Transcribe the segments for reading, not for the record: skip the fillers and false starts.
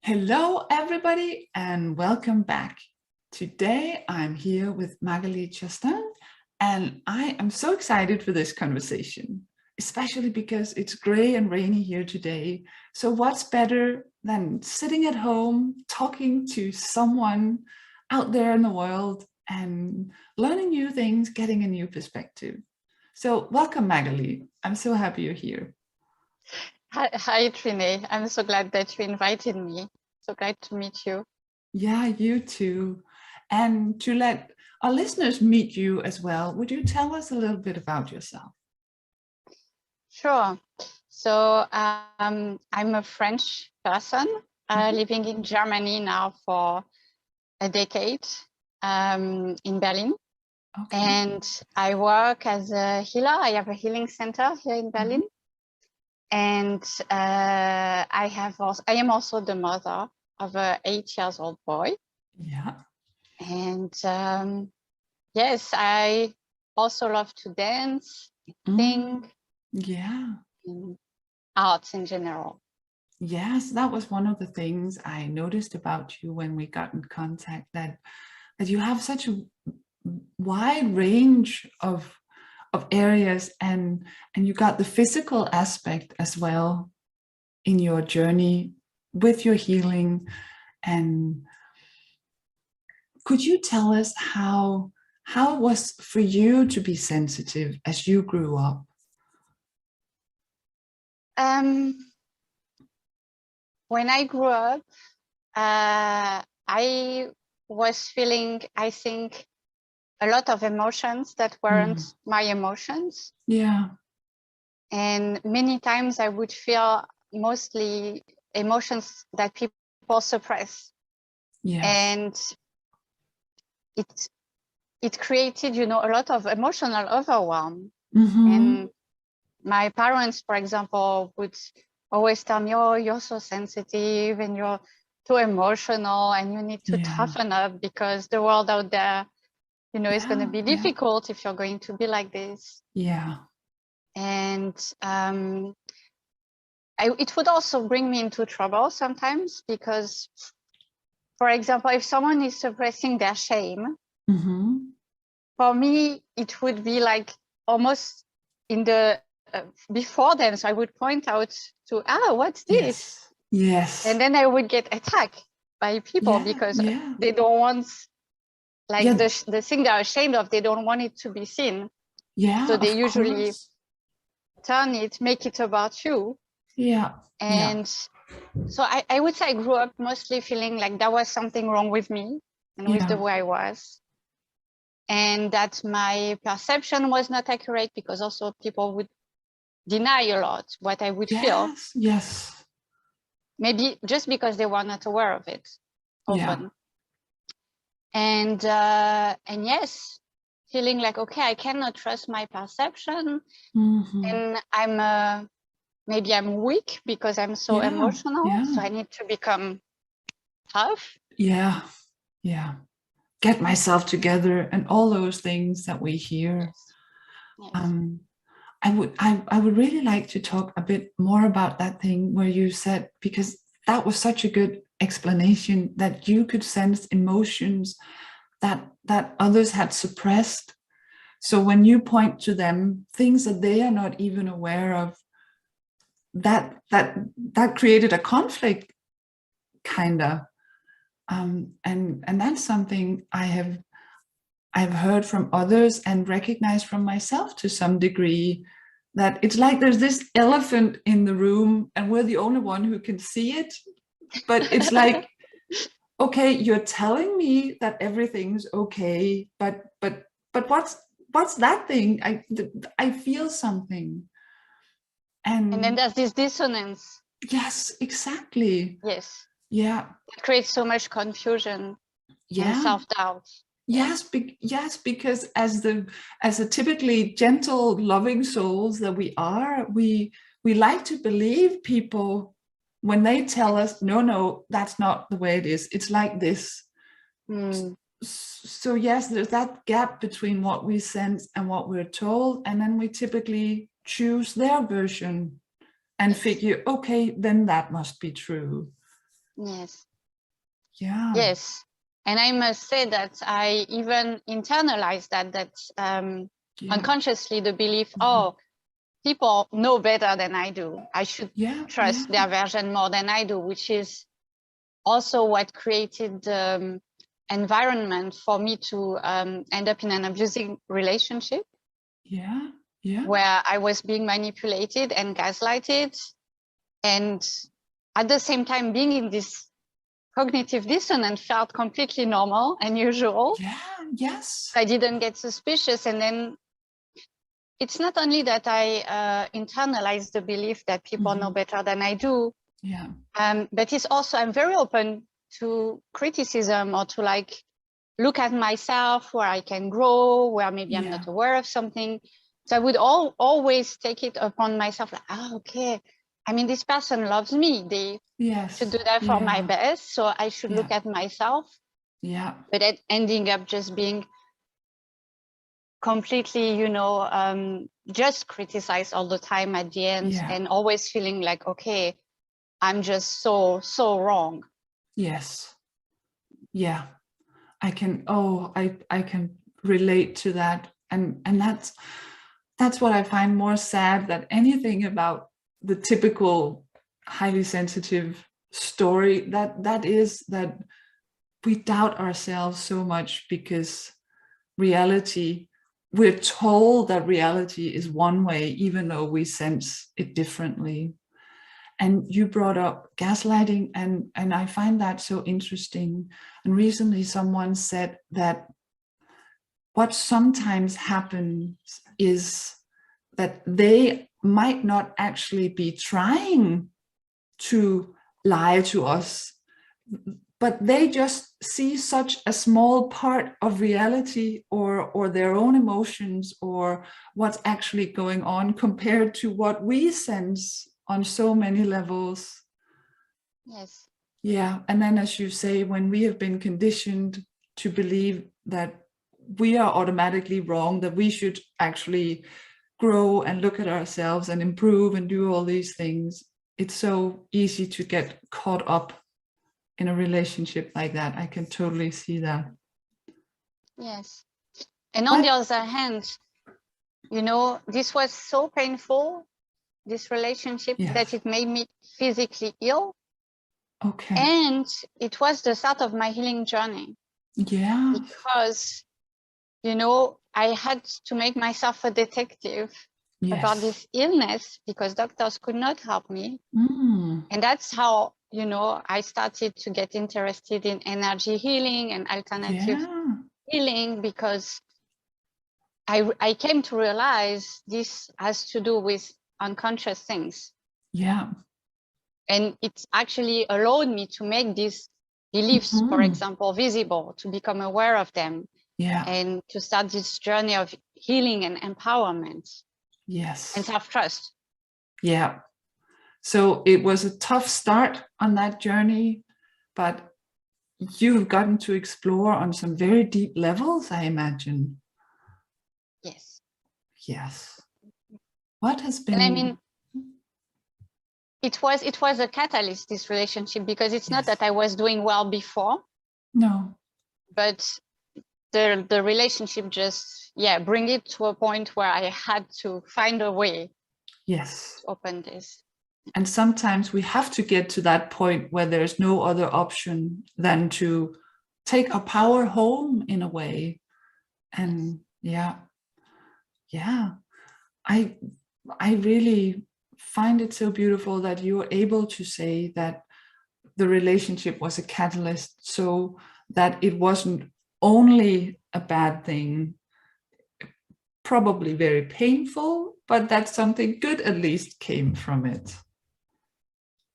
Hello, everybody, and welcome back. Today, I'm here with Magali Chastaing, and I am so excited for this conversation, especially because it's gray and rainy here today. So what's better than sitting at home, talking to someone out there in the world and learning new things, getting a new perspective. So welcome, Magali. I'm so happy you're here. Hi, Trine. I'm so glad that you invited me. So glad to meet you. Yeah, you too. And to let our listeners meet you as well, would you tell us a little bit about yourself? Sure. So I'm a French person living in Germany now for a decade in Berlin. Okay. And I work as a healer. I have a healing center here in Berlin. And I am also the mother of an 8-year-old boy. Yeah. And yes, I also love to dance, sing, yeah, and arts in general. Yes, that was one of the things I noticed about you when we got in contact, that you have such a wide range of areas, and you got the physical aspect as well in your journey with your healing. And could you tell us how it was for you to be sensitive as you grew up? When I grew up, I was feeling, I think, a lot of emotions that weren't my emotions. Yeah. And many times I would feel mostly emotions that people suppress. Yes. And it created, a lot of emotional overwhelm. And my parents, for example, would always tell me, oh, you're so sensitive and you're too emotional and you need to toughen up because the world out there, is going to be difficult if you're going to be like this. Yeah. And it would also bring me into trouble sometimes because, for example, if someone is suppressing their shame, for me, it would be like almost in the before them. So I would point out to, what's this? Yes. And then I would get attacked by people because they don't want, like the thing they're ashamed of, they don't want it to be seen. Yeah. So they usually make it about you. Yeah. And so I would say I grew up mostly feeling like there was something wrong with me and with the way I was. And that my perception was not accurate because also people would deny a lot what I would feel. Yes. Maybe just because they were not aware of it often. And yes, feeling like, okay, I cannot trust my perception. And maybe I'm weak because I'm so emotional. So I need to become tough. Yeah. Get myself together and all those things that we hear. I would really like to talk a bit more about that thing where you said, because that was such a good explanation, that you could sense emotions that others had suppressed. So when you point to them, things that they are not even aware of, that created a conflict, kind of. And that's something I've heard from others and recognized from myself to some degree, that it's like there's this elephant in the room and we're the only one who can see it. But it's like, okay, you're telling me that everything's okay, but what's that thing? I feel something. And then there's this dissonance. Yes, exactly. Yes. Yeah. It creates so much confusion and self-doubt. Yes, because as a typically gentle, loving souls that we are, we like to believe people when they tell us, no, that's not the way it is. It's like this. So yes, there's that gap between what we sense and what we're told, and then we typically choose their version and figure, okay, then that must be true. Yes. Yeah. Yes. And I must say that I even internalized that unconsciously, the belief, oh, people know better than I do. I should trust their version more than I do, which is also what created the environment for me to end up in an abusive relationship. Yeah. Yeah. Where I was being manipulated and gaslighted, and at the same time being in this cognitive dissonance felt completely normal and usual. Yeah. Yes. I didn't get suspicious. And then it's not only that I internalized the belief that people know better than I do, but it's also I'm very open to criticism or to like look at myself where I can grow, where maybe I'm not aware of something. So I would always take it upon myself, like, oh, okay. I mean, this person loves me. They should do that for my best. So I should look at myself. Yeah. But it ending up just being completely, just criticized all the time at the end, and always feeling like, okay, I'm just so wrong. Yes. Yeah. I can relate to that. And that's what I find more sad than anything about the typical highly sensitive story, that is that we doubt ourselves so much because we're told that reality is one way, even though we sense it differently. And you brought up gaslighting, and I find that so interesting. And recently someone said that what sometimes happens is that they might not actually be trying to lie to us, but they just see such a small part of reality or their own emotions or what's actually going on compared to what we sense on so many levels. Yes. Yeah. And then, as you say, when we have been conditioned to believe that we are automatically wrong, that we should actually grow and look at ourselves and improve and do all these things, it's so easy to get caught up in a relationship like that. I can totally see that. Yes. And on the other hand, this was so painful, this relationship, that it made me physically ill. Okay. And it was the start of my healing journey. Yeah. Because, I had to make myself a detective about this illness because doctors could not help me. And that's how, I started to get interested in energy healing and alternative healing, because I came to realize this has to do with unconscious things. Yeah. And it actually allowed me to make these beliefs, for example, visible, to become aware of them. Yeah. And to start this journey of healing and empowerment. Yes. And self-trust. Yeah. So it was a tough start on that journey, but you've gotten to explore on some very deep levels, I imagine. Yes. Yes. What has been... And I mean, it was a catalyst, this relationship, because it's not that I was doing well before. No. But the relationship just, bring it to a point where I had to find a way. Yes. To open this. And sometimes we have to get to that point where there's no other option than to take our power home in a way. And yeah. I really find it so beautiful that you were able to say that the relationship was a catalyst, so that it wasn't only a bad thing, probably very painful, but that something good at least came from it.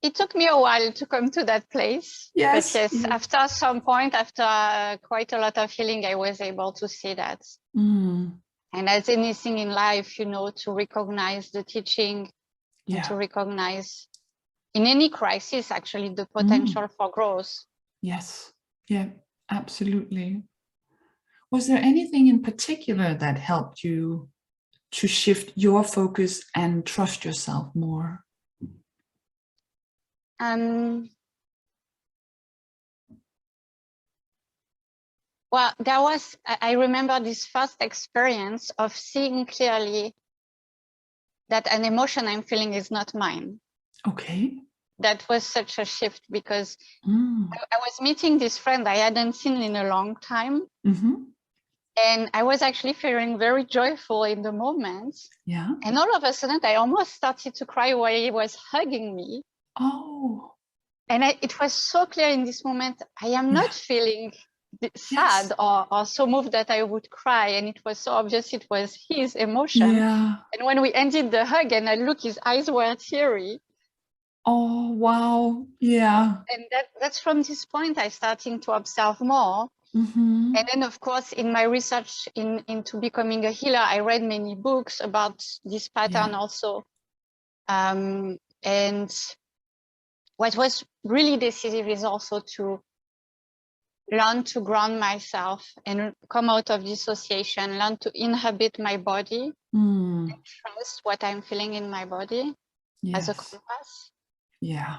It took me a while to come to that place. Yes. But yes, after some point, after quite a lot of healing, I was able to see that. And as anything in life, to recognize the teaching and to recognize in any crisis, actually, the potential for growth. Yes. Yeah, absolutely. Was there anything in particular that helped you to shift your focus and trust yourself more? Well, I remember this first experience of seeing clearly that an emotion I'm feeling is not mine. Okay. That was such a shift because Mm. I was meeting this friend I hadn't seen in a long time. Mm-hmm. And I was actually feeling very joyful in the moment. Yeah. And all of a sudden, I almost started to cry while he was hugging me. Oh. And it was so clear in this moment, I am not feeling sad Yes. or so moved that I would cry. And it was so obvious it was his emotion. Yeah. And when we ended the hug and I looked, his eyes were teary. Oh, wow. Yeah. And that's from this point I started to observe more. Mm-hmm. And then, of course, in my research into becoming a healer, I read many books about this pattern also. And what was really decisive is also to learn to ground myself and come out of dissociation, learn to inhabit my body and trust what I'm feeling in my body as a compass. Yeah.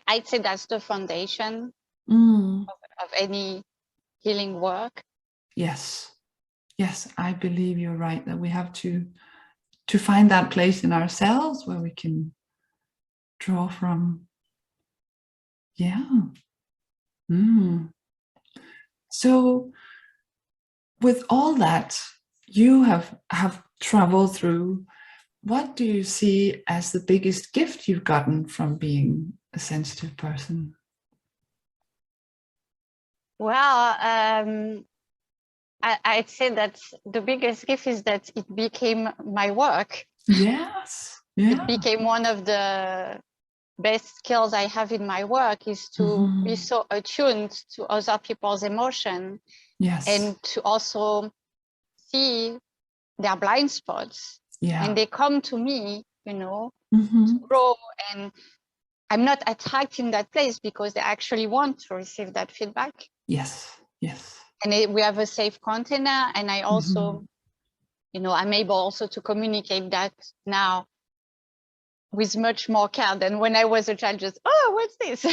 I'd say that's the foundation of any healing work. Yes. Yes, I believe you're right, that we have to find that place in ourselves where we can draw from. Yeah. So with all that you have traveled through, what do you see as the biggest gift you've gotten from being a sensitive person? Well, I'd say that the biggest gift is that it became my work. Yes. Yeah. It became one of the best skills I have in my work, is to be so attuned to other people's emotion. Yes. And to also see their blind spots. Yeah. And they come to me, to grow. And I'm not attacked in that place because they actually want to receive that feedback. Yes. Yes. And we have a safe container. And I also, I'm able also to communicate that now with much more care than when I was a child, just, oh, what's this?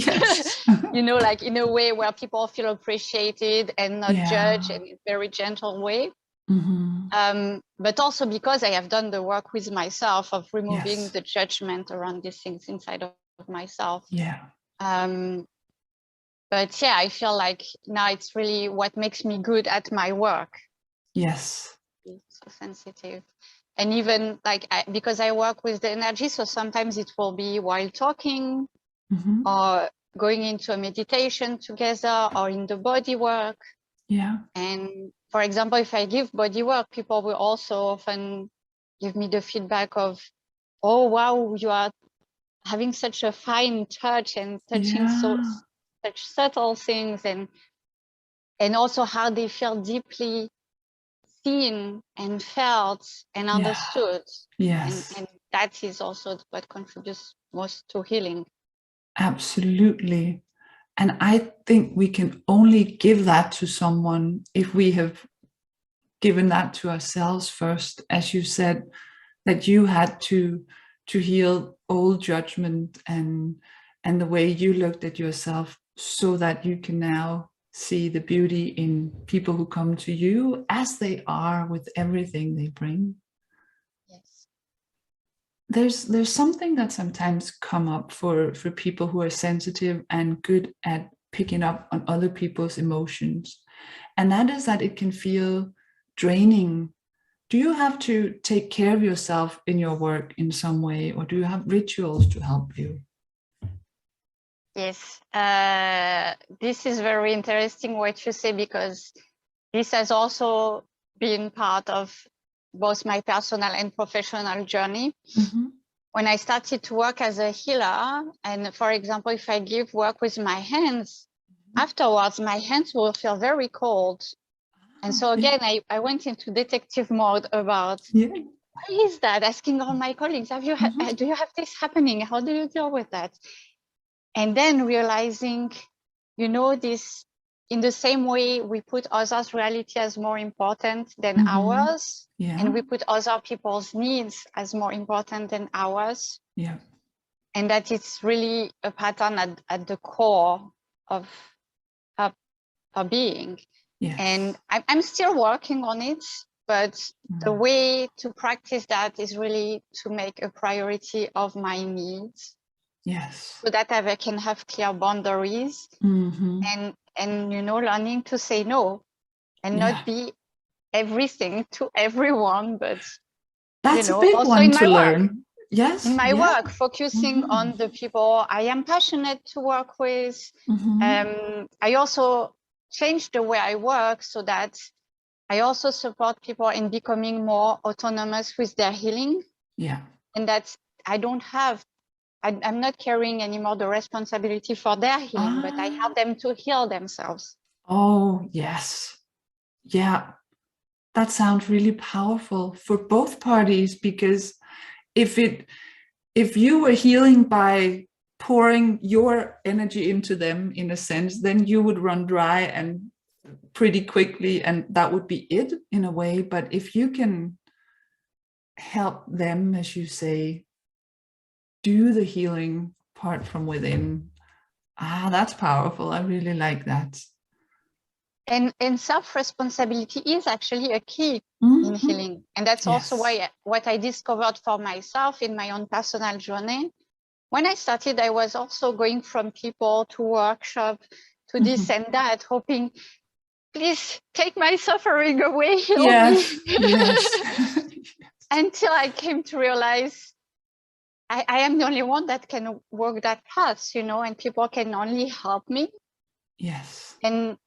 Yes. Like in a way where people feel appreciated and not judged, in a very gentle way. But also because I have done the work with myself of removing the judgment around these things inside of myself. Yeah. But yeah, I feel like now it's really what makes me good at my work. Yes. It's so sensitive. And even like, because I work with the energy, so sometimes it will be while talking or going into a meditation together or in the body work. Yeah. And for example, if I give body work, people will also often give me the feedback of, oh, wow, you are having such a fine touch and touching such subtle things, and also how they feel deeply seen and felt and understood. Yes. And that is also what contributes most to healing. Absolutely. And I think we can only give that to someone if we have given that to ourselves first. As you said, that you had to heal old judgment and the way you looked at yourself, so that you can now see the beauty in people who come to you as they are, with everything they bring. Yes. There's something that sometimes come up for people who are sensitive and good at picking up on other people's emotions, and that is that it can feel draining. Do you have to take care of yourself in your work in some way, or do you have rituals to help you? Yes, this is very interesting what you say, because this has also been part of both my personal and professional journey. When I started to work as a healer, and for example, if I give work with my hands, afterwards my hands will feel very cold. And so again, I went into detective mode about, why is that? Asking all my colleagues, do you have this happening? How do you deal with that? And then realizing, this, in the same way we put others' reality as more important than ours, and we put other people's needs as more important than ours. And that it's really a pattern at the core of being. Yes. And I'm still working on it, but the way to practice that is really to make a priority of my needs. Yes. So that I can have clear boundaries, and you know, learning to say no and not be everything to everyone, but that's you know, a big also one in to my learn. work. Yes. In my work, focusing on the people I am passionate to work with. I also changed the way I work so that I also support people in becoming more autonomous with their healing. Yeah. And that I don't have, I'm not carrying anymore the responsibility for their healing, but I help them to heal themselves. Oh, yes. Yeah. That sounds really powerful for both parties, because if you were healing by pouring your energy into them, in a sense, then you would run dry and pretty quickly, and that would be it in a way. But if you can help them, as you say, do the healing part from within, that's powerful. I really like that. And self-responsibility is actually a key in healing. And that's also why what I discovered for myself in my own personal journey. When I started, I was also going from people to workshop to this and that, hoping, please take my suffering away, heal me. Yes. Until I came to realize I am the only one that can walk that path, you know, and people can only help me. Yes. And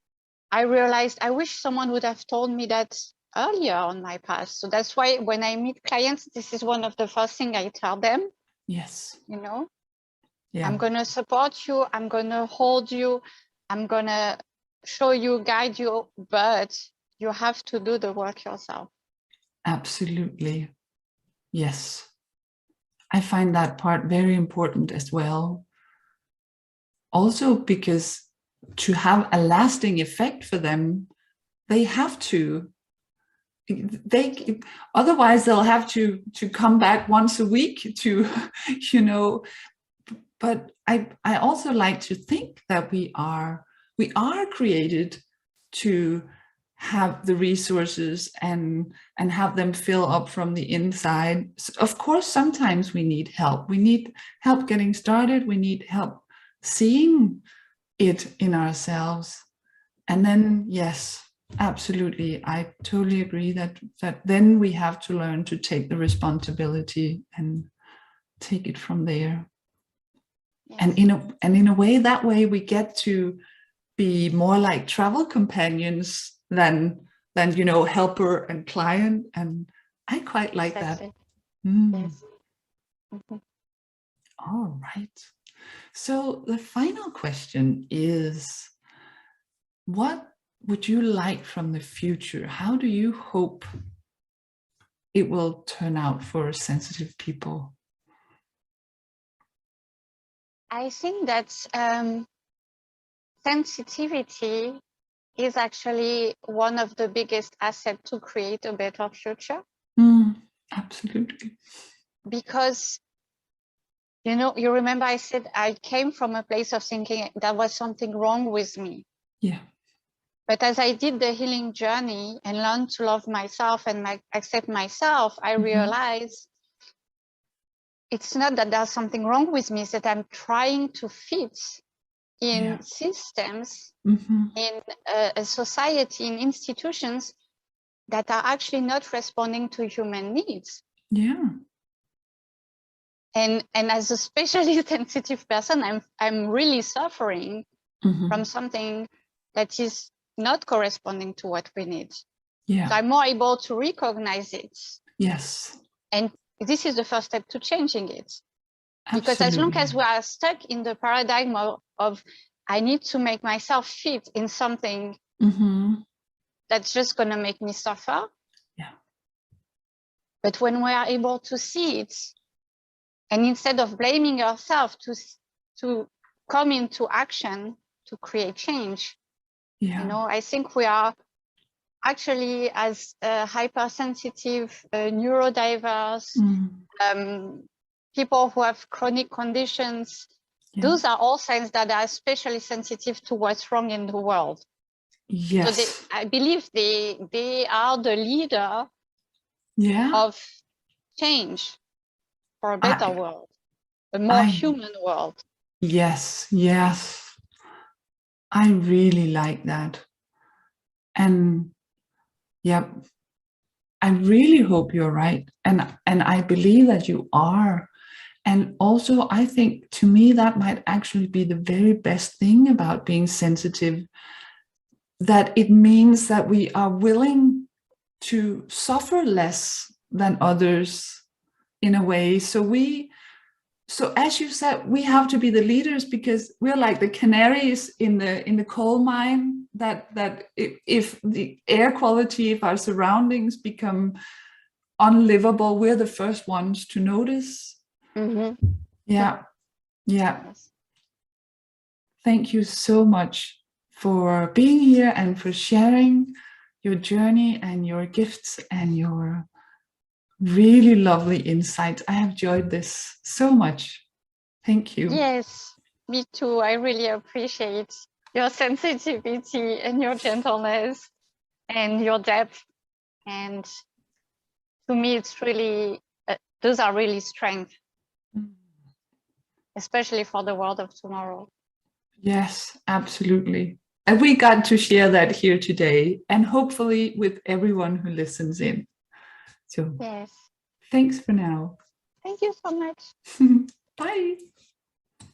I realized I wish someone would have told me that earlier on my path. So that's why when I meet clients, this is one of the first things I tell them. Yes. You know, yeah. I'm going to support you. I'm going to hold you. I'm going to show you, guide you, but you have to do the work yourself. Absolutely. Yes. I find that part very important as well. Also, because to have a lasting effect for them, they have to. Otherwise they'll have to come back once a week to, you know. But I also like to think that we are created to have the resources and have them fill up from the inside. Of course, sometimes we need help. We need help getting started. We need help seeing it in ourselves. And then, yes, absolutely, I totally agree that then we have to learn to take the responsibility and take it from there. Yes. And in a way, that way we get to be more like travel companions than you know, helper and client. And I quite like that. Yes. All right. So the final question is, what would you like from the future? How do you hope it will turn out for sensitive people? I think that sensitivity is actually one of the biggest assets to create a better future. Absolutely. Because, you know, you remember I said I came from a place of thinking there was something wrong with me. Yeah. But as I did the healing journey and learned to love myself and accept myself, I realized it's not that there's something wrong with me, it's that I'm trying to fit in systems, in a society, in institutions that are actually not responding to human needs. Yeah. And as a spatially sensitive person, I'm really suffering from something that is not corresponding to what we need. Yeah. So I'm more able to recognize it. Yes. And this is the first step to changing it. Absolutely. Because as long as we are stuck in the paradigm of I need to make myself fit in something that's just going to make me suffer. Yeah. But when we are able to see it, and instead of blaming ourselves, to come into action to create change, you know, I think we are actually, as hypersensitive, neurodiverse, people who have chronic conditions, those are all signs that are especially sensitive to what's wrong in the world. Yes. So I believe they are the leader of change for a better world, a more human world. Yes, yes. I really like that. And yeah, I really hope you're right. And I believe that you are. And also, I think to me, that might actually be the very best thing about being sensitive, that it means that we are willing to suffer less than others in a way. So as you said, we have to be the leaders because we're like the canaries in the coal mine, that if the air quality, if our surroundings become unlivable, we're the first ones to notice. Mm-hmm. Yeah. Yes. Thank you so much for being here and for sharing your journey and your gifts and your really lovely insights. I have enjoyed this so much. Thank you. Yes, me too. I really appreciate your sensitivity and your gentleness and your depth. And to me, it's really, those are really strengths, especially for the world of tomorrow. Yes, absolutely. And we got to share that here today, and hopefully with everyone who listens in. So yes. Thanks for now. Thank you so much. Bye.